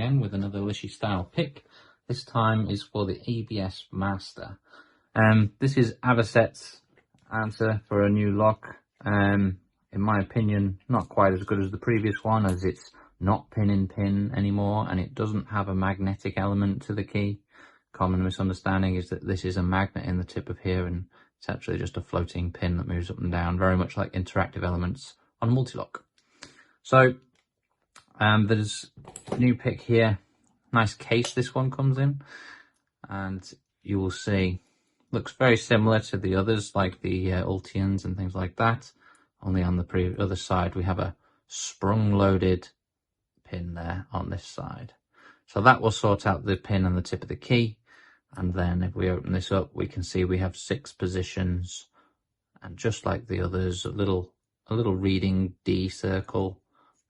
again with another Lishi style pick. This time is for the ABS Master. This is Avocet's answer for a new lock. In my opinion, not quite as good as the previous one, as it's not pin in pin anymore and it doesn't have a magnetic element to the key. Common misunderstanding is that this is a magnet in the tip of here and it's actually just a floating pin that moves up and down, very much like interactive elements on multi-lock. So there's a new pick here. Nice case this one comes in, and you will see looks very similar to the others, like the Ultians and things like that, only on the other side we have a sprung loaded pin there on this side. So that will sort out the pin and the tip of the key, and then if we open this up we can see we have 6 positions, and just like the others, a little reading D circle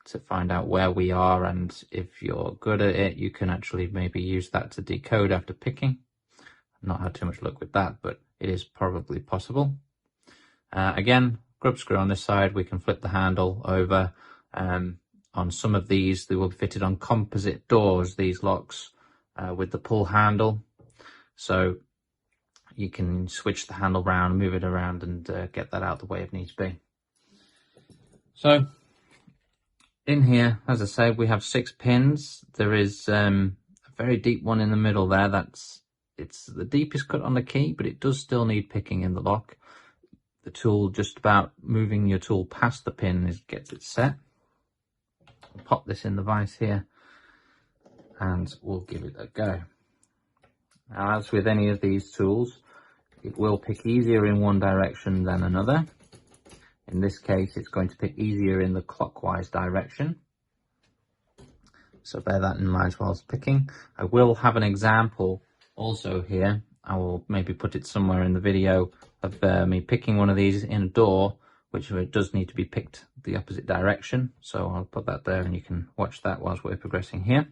to find out where we are, and if you're good at it you can actually maybe use that to decode after picking. I've not had too much luck with that, but it is probably possible. Again, grub screw on this side, we can flip the handle over. On some of these they will be fitted on composite doors, these locks, with the pull handle, so you can switch the handle around, move it around, and get that out the way if needs be. So in here, as I said, we have 6 pins. There is a very deep one in the middle there. It's the deepest cut on the key, but it does still need picking in the lock. The tool, just about moving your tool past the pin gets it set. I'll pop this in the vise here and we'll give it a go. Now, as with any of these tools, it will pick easier in one direction than another. In this case, it's going to pick easier in the clockwise direction. So bear that in mind whilst picking. I will have an example also here. I will maybe put it somewhere in the video of me picking one of these in a door, which it does need to be picked the opposite direction. So I'll put that there and you can watch that whilst we're progressing here.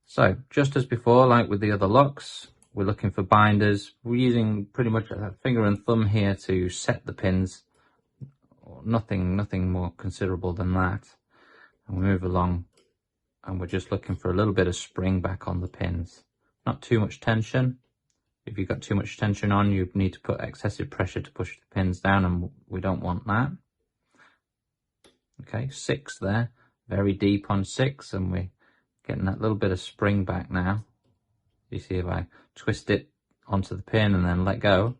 So just as before, like with the other locks, we're looking for binders. We're using pretty much a finger and thumb here to set the pins. Nothing more considerable than that. And we move along and we're just looking for a little bit of spring back on the pins. Not too much tension. If you've got too much tension on, you need to put excessive pressure to push the pins down, and we don't want that. Okay, 6 there. Very deep on 6, and we're getting that little bit of spring back now. You see if I twist it onto the pin and then let go,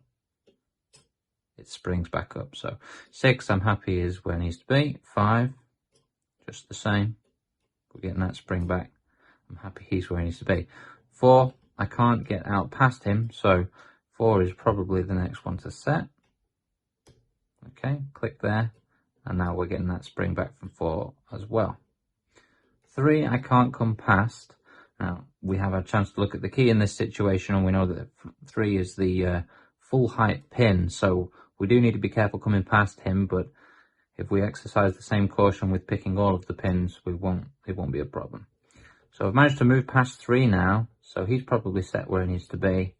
it springs back up. So 6 I'm happy is where it needs to be. 5, just the same. We're getting that spring back. I'm happy he's where he needs to be. 4, I can't get out past him, so 4 is probably the next one to set. Okay, click there, and now we're getting that spring back from 4 as well. 3 I can't come past. Now we have a chance to look at the key in this situation, and we know that 3 is the full height pin, so we do need to be careful coming past him, but if we exercise the same caution with picking all of the pins, it won't be a problem. So I've managed to move past 3 now, so he's probably set where he needs to be.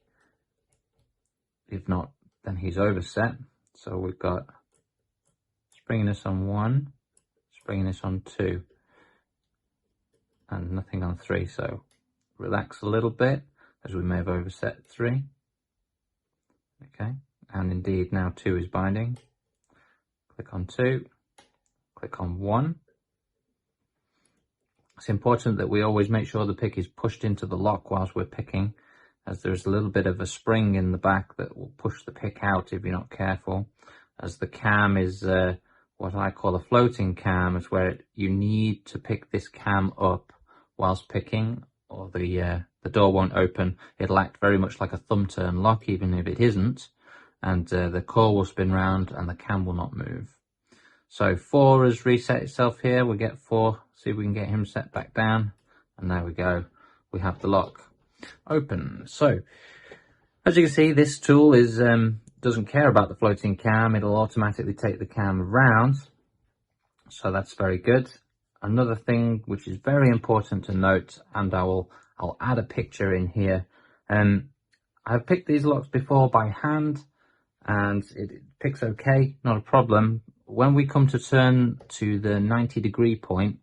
If not, then he's overset. So we've got springiness on 1, springiness on 2, and nothing on 3. So relax a little bit, as we may have overset 3. Okay, and indeed now 2 is binding. Click on 2, click on 1. It's important that we always make sure the pick is pushed into the lock whilst we're picking, as there's a little bit of a spring in the back that will push the pick out if you're not careful, as the cam is what I call a floating cam. It's where you need to pick this cam up whilst picking, or the door won't open. It'll act very much like a thumb turn lock, even if it isn't, and the core will spin round and the cam will not move. So 4 has reset itself here. We get 4, see if we can get him set back down, and there we go. We have the lock open. So as you can see, this tool is doesn't care about the floating cam. It'll automatically take the cam around, so that's very good. Another thing which is very important to note, and I'll add a picture in here. I've picked these locks before by hand, and it picks okay, not a problem. When we come to turn to the 90-degree point,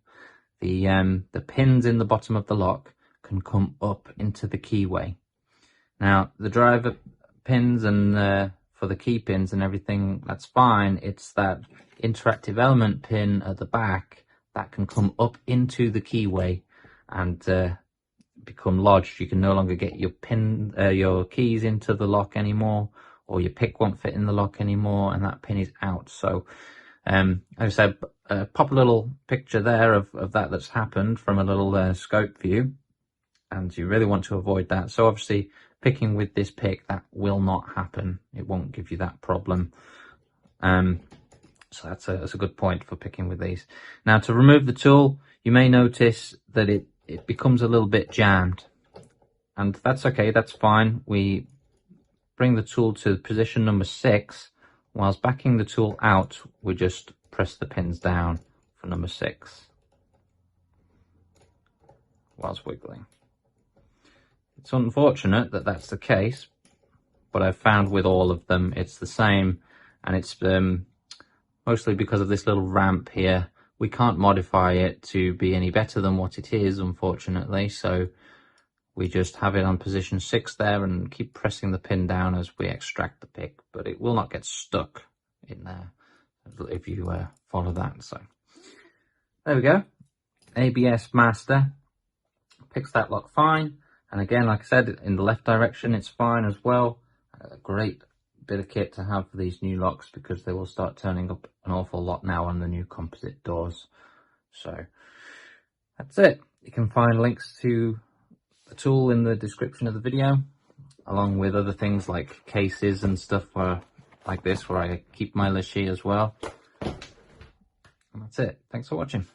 the pins in the bottom of the lock can come up into the keyway. Now the driver pins and for the key pins and everything, that's fine. It's that interactive element pin at the back that can come up into the keyway and become lodged. You can no longer get your keys into the lock anymore, or your pick won't fit in the lock anymore, and that pin is out. So as I said, pop a little picture there of that's happened from a little scope view, and you really want to avoid that. So obviously picking with this pick, that will not happen. It won't give you that problem. So that's a good point for picking with these. Now to remove the tool, you may notice that it becomes a little bit jammed, and that's okay, that's fine. We bring the tool to position number 6. Whilst backing the tool out, we just press the pins down for number 6 whilst wiggling. It's unfortunate that that's the case, but I've found with all of them it's the same, and it's mostly because of this little ramp here. We can't modify it to be any better than what it is, unfortunately, so we just have it on position 6 there and keep pressing the pin down as we extract the pick, but it will not get stuck in there if you follow that. So there we go. ABS Master picks that lock fine, and again, like I said, in the left direction it's fine as well. A great bit of kit to have for these new locks, because they will start turning up an awful lot now on the new composite doors. So that's it. You can find links to the tool in the description of the video, along with other things like cases and stuff like this, where I keep my Lishi as well. And that's it. Thanks for watching.